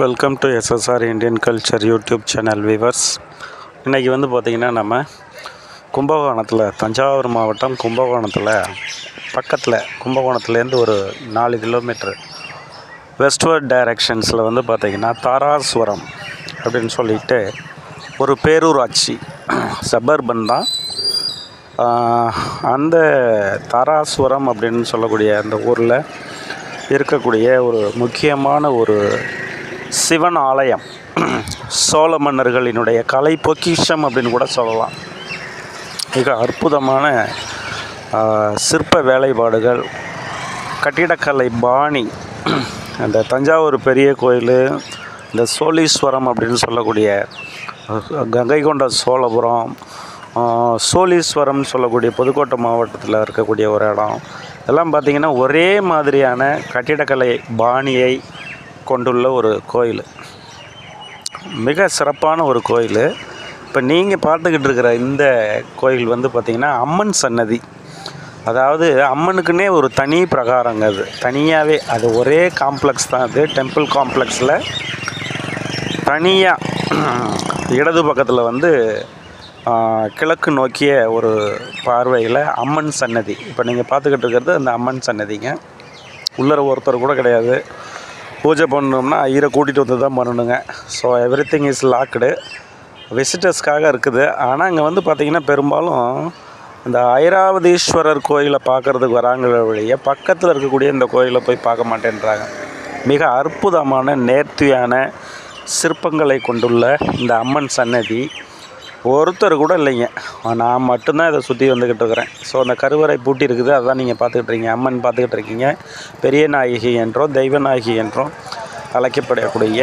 Welcome to SSR Indian culture YouTube channel viewers. இன்றைக்கி வந்து பார்த்திங்கன்னா நம்ம கும்பகோணத்தில், தஞ்சாவூர் மாவட்டம் கும்பகோணத்தில் பக்கத்தில், கும்பகோணத்துலேருந்து ஒரு 4 கிலோமீட்டர் வெஸ்ட்வர்ட் டைரக்ஷன்ஸில் வந்து பார்த்திங்கன்னா தாராசுரம் அப்படின்னு சொல்லிட்டு ஒரு பேரூராட்சி சபர்பன் தான். அந்த தாராசுரம் அப்படின்னு சொல்லக்கூடிய அந்த ஊரில் இருக்கக்கூடிய ஒரு முக்கியமான ஒரு சிவன் ஆலயம், சோழ மன்னர்களினுடைய கலை பொக்கிஷம் அப்படின்னு கூட சொல்லலாம். மிக அற்புதமான சிற்ப வேலைப்பாடுகள், கட்டிடக்கலை பாணி. அந்த தஞ்சாவூர் பெரிய கோயில், இந்த சோழீஸ்வரம் அப்படின்னு சொல்லக்கூடிய கங்கை கொண்ட சோழபுரம், சோழீஸ்வரம்னு சொல்லக்கூடிய புதுக்கோட்டை மாவட்டத்தில் இருக்கக்கூடிய ஒரு இடம், எல்லாம் பார்த்திங்கன்னா ஒரே மாதிரியான கட்டிடக்கலை பாணியை கொண்டுள்ள ஒரு கோயில், மிக சிறப்பான ஒரு கோயில். இப்போ நீங்கள் பார்த்துக்கிட்டு இருக்கிற இந்த கோயில் வந்து பார்த்திங்கன்னா அம்மன் சன்னதி. அதாவது அம்மனுக்குன்னே ஒரு தனி பிரகாரங்க, அது தனியாகவே, அது ஒரே காம்ப்ளெக்ஸ் தான். அது டெம்பிள் காம்ப்ளெக்ஸில் தனியாக இடது பக்கத்தில் வந்து கிழக்கு நோக்கிய ஒரு பார்வையில் அம்மன் சன்னதி. இப்போ நீங்கள் பார்த்துக்கிட்டு இருக்கிறது அந்த அம்மன் சன்னதிங்க. உள்ளர ஒருத்தர் கூட கிடையாது. பூஜை பண்ணணும்னா ஐயரை கூட்டிகிட்டு வந்து தான் பண்ணணுங்க. So everything is locked. விசிட்டர்ஸ்க்காக இருக்குது. ஆனால் இங்கே வந்து பார்த்திங்கன்னா பெரும்பாலும் இந்த ஐராவதீஸ்வரர் கோயிலை பார்க்குறதுக்கு வராங்களே வழிய பக்கத்தில் இருக்கக்கூடிய இந்த கோயிலை போய் பார்க்க மாட்டேன்றாங்க. மிக அற்புதமான நேர்த்தியான சிற்பங்களை கொண்டுள்ள இந்த அம்மன் சன்னதி ஒருத்தர் கூட இல்லைங்க. நான் மட்டும்தான் இதை சுற்றி வந்துக்கிட்டு இருக்கிறேன். ஸோ அந்த கருவறை பூட்டி இருக்குது, அதுதான் நீங்கள் பார்த்துக்கிட்டு இருக்கீங்க. அம்மன் பார்த்துக்கிட்டு இருக்கீங்க. பெரிய நாயகி என்றும் தெய்வநாயகி என்றும் அழைக்கப்படக்கூடிய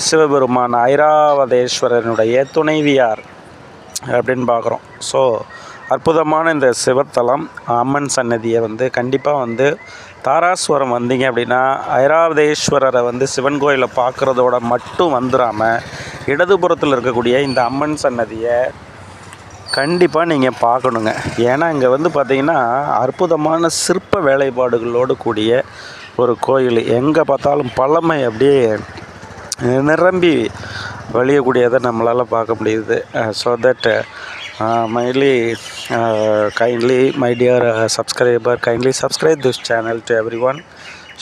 சிவபெருமான் ஐராவதேஸ்வரனுடைய துணைவியார் அப்படின்னு பார்க்குறோம். ஸோ அற்புதமான இந்த சிவத்தலம் அம்மன் சன்னதியை வந்து கண்டிப்பாக வந்து தாராசுரம் வந்தீங்க அப்படின்னா ஐராவதேஸ்வரரை வந்து சிவன் கோயிலை பார்க்குறதோட மட்டும் வந்துடாமல் இடதுபுறத்தில் இருக்கக்கூடிய இந்த அம்மன் சன்னதியை கண்டிப்பாக நீங்கள் பார்க்கணுங்க. ஏன்னா இங்கே வந்து பார்த்திங்கன்னா அற்புதமான சிற்ப வேலைப்பாடுகளோடு கூடிய ஒரு கோயில். எங்கே பார்த்தாலும் பழமை அப்படியே நிரம்பி வழியக்கூடியதை நம்மளால் பார்க்க முடியுது. So that kindly my dear subscriber, kindly subscribe this channel to everyone.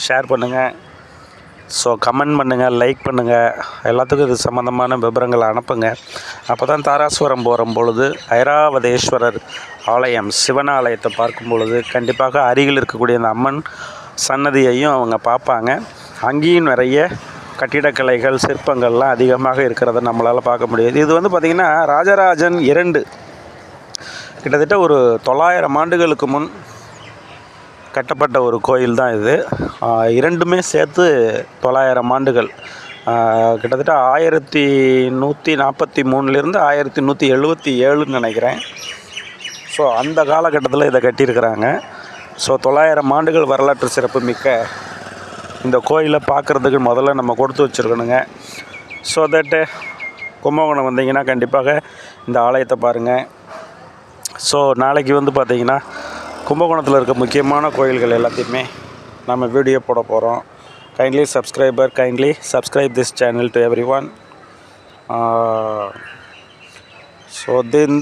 Share பண்ணுங்கள், ஸோ கமெண்ட் பண்ணுங்கள், லைக் பண்ணுங்கள், எல்லாத்துக்கும் இது சம்மந்தமான விவரங்களை அனுப்புங்க. அப்போ தான் தாராசுரம் போகிற பொழுது ஐராவதேஸ்வரர் ஆலயம், சிவன் ஆலயத்தை பார்க்கும் பொழுது கண்டிப்பாக அருகில் இருக்கக்கூடிய அந்த அம்மன் சன்னதியையும் அவங்க பார்ப்பாங்க. அங்கேயும் நிறைய கட்டிடக்கலைகள், சிற்பங்கள்லாம் அதிகமாக இருக்கிறத நம்மளால் பார்க்க முடியுது. இது வந்து பார்த்திங்கன்னா ராஜராஜன் 2 கிட்டத்தட்ட ஒரு 900 ஆண்டுகளுக்கு முன் கட்டப்பட்ட ஒரு கோயில் தான் இது. இரண்டுமே சேர்த்து 900 ஆண்டுகள், கிட்டத்தட்ட 1143லேருந்து 1177ன்னு நினைக்கிறேன். ஸோ அந்த காலகட்டத்தில் இதை கட்டியிருக்கிறாங்க. ஸோ 900 ஆண்டுகள் வரலாற்று சிறப்பு மிக்க இந்த கோயிலை பார்க்குறதுக்கு முதல்ல நம்ம கொடுத்து வச்சுருக்கணுங்க. ஸோ தட்டு கும்பகோணம் வந்தீங்கன்னா கண்டிப்பாக இந்த ஆலயத்தை பாருங்கள். ஸோ நாளைக்கு வந்து பார்த்திங்கன்னா கும்பகோணத்தில் இருக்க முக்கியமான கோயில்கள் எல்லாத்தையுமே நம்ம வீடியோ போட போகிறோம். Kindly subscribe this channel to every one. So then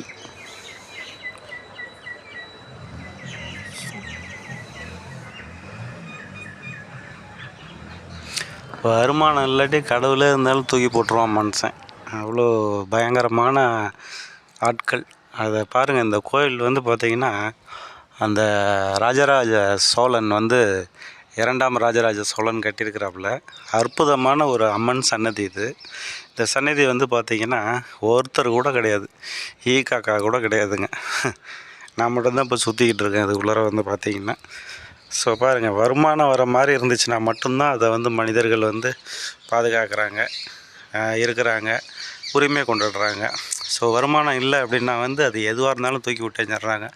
வருமானம் இல்லாட்டி கடவுளே இருந்தாலும் தூக்கி போட்டுருவான் மனுஷன். அவ்வளோ பயங்கரமான ஆட்கள். அதை பாருங்கள். இந்த கோயில் வந்து பார்த்திங்கன்னா அந்த ராஜராஜ சோழன் வந்து 2ஆம் ராஜராஜ சோழன் கட்டியிருக்கிறாப்புல அற்புதமான ஒரு அம்மன் சன்னதி இது. இந்த சன்னதி வந்து பார்த்திங்கன்னா ஒருத்தர் கூட கிடையாது, காக்கா கூட கிடையாதுங்க. நான் மட்டும்தான் இப்போ சுற்றிக்கிட்டு இருக்கேன் அதுக்குள்ளார வந்து பார்த்திங்கன்னா. ஸோ பாருங்கள், வருமானம் வர மாதிரி இருந்துச்சுன்னா மட்டும்தான் அதை வந்து மனிதர்கள் வந்து பாதுகாக்கிறாங்க, இருக்கிறாங்க, உரிமை கொண்டாடுறாங்க. ஸோ வருமானம் இல்லை அப்படின்னா வந்து அது எதுவாக இருந்தாலும் தூக்கி விட்டுறாங்க.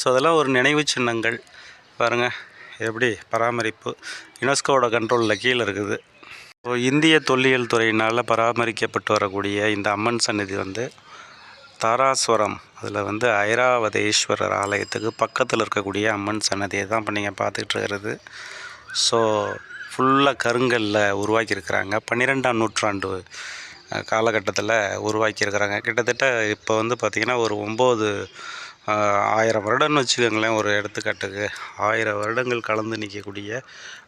ஸோ அதெல்லாம் ஒரு நினைவு சின்னங்கள். பாருங்கள் எப்படி பராமரிப்பு யுனெஸ்கோவோட கண்ட்ரோலில் கீழே இருக்குது. ஸோ இந்திய தொல்லியல் துறையினால் பராமரிக்கப்பட்டு வரக்கூடிய இந்த அம்மன் சன்னதி வந்து தாராசுரம், அதில் வந்து ஐராவதேஸ்வரர் ஆலயத்துக்கு பக்கத்தில் இருக்கக்கூடிய அம்மன் சன்னதியை தான் இப்போ நீங்கள் பார்த்துக்கிட்டு இருக்கிறது. ஸோ ஃபுல்லாக கருங்கல்ல உருவாக்கியிருக்கிறாங்க. 12ஆம் நூற்றாண்டு காலகட்டத்தில் உருவாக்கியிருக்கிறாங்க. கிட்டத்தட்ட இப்போ வந்து பார்த்திங்கன்னா ஒரு 1000 வருடம்னு வச்சுக்கோங்களேன். ஒரு எடுத்துக்காட்டுக்கு 1000 வருடங்கள் கலந்து நிற்கக்கூடிய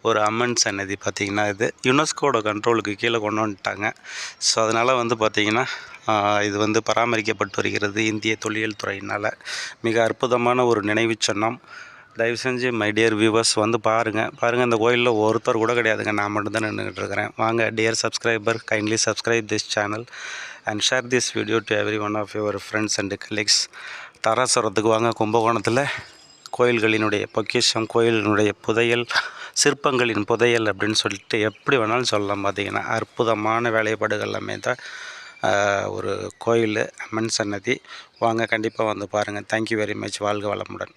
ஒரு அம்மன் சன்னதி பார்த்திங்கன்னா இது யுனெஸ்கோட கண்ட்ரோலுக்கு கீழே கொண்டு வந்துட்டாங்க. ஸோ அதனால் வந்து பார்த்திங்கன்னா இது வந்து பராமரிக்கப்பட்டு வருகிறது இந்திய தொல்லியல் துறையினால். மிக அற்புதமான ஒரு நினைவு சின்னம். தயவு செஞ்சு மை டியர் வியூவர்ஸ் வந்து பாருங்கள் இந்த கோயிலில் ஒருத்தர் கூட கிடையாதுங்க. நான் மட்டும்தான் நின்றுக்கிட்டு இருக்கிறேன். வாங்க dear subscriber, kindly subscribe this channel and share this video to every one of your friends and colleagues. தாராசுரத்துக்கு வாங்க. கும்பகோணத்தில் கோயில்களினுடைய பொக்கிஷம், கோயிலினுடைய புதையல், சிற்பங்களின் புதையல் அப்படின்னு சொல்லிட்டு எப்படி வேணாலும் சொல்லலாம். பார்த்திங்கன்னா அற்புதமான வேலைப்பாடுகள் எல்லாமே தான் ஒரு கோயில், அம்மன் சன்னதி. வாங்க கண்டிப்பாக வந்து பாருங்கள். Thank you very much. வாழ்க வளமுடன்.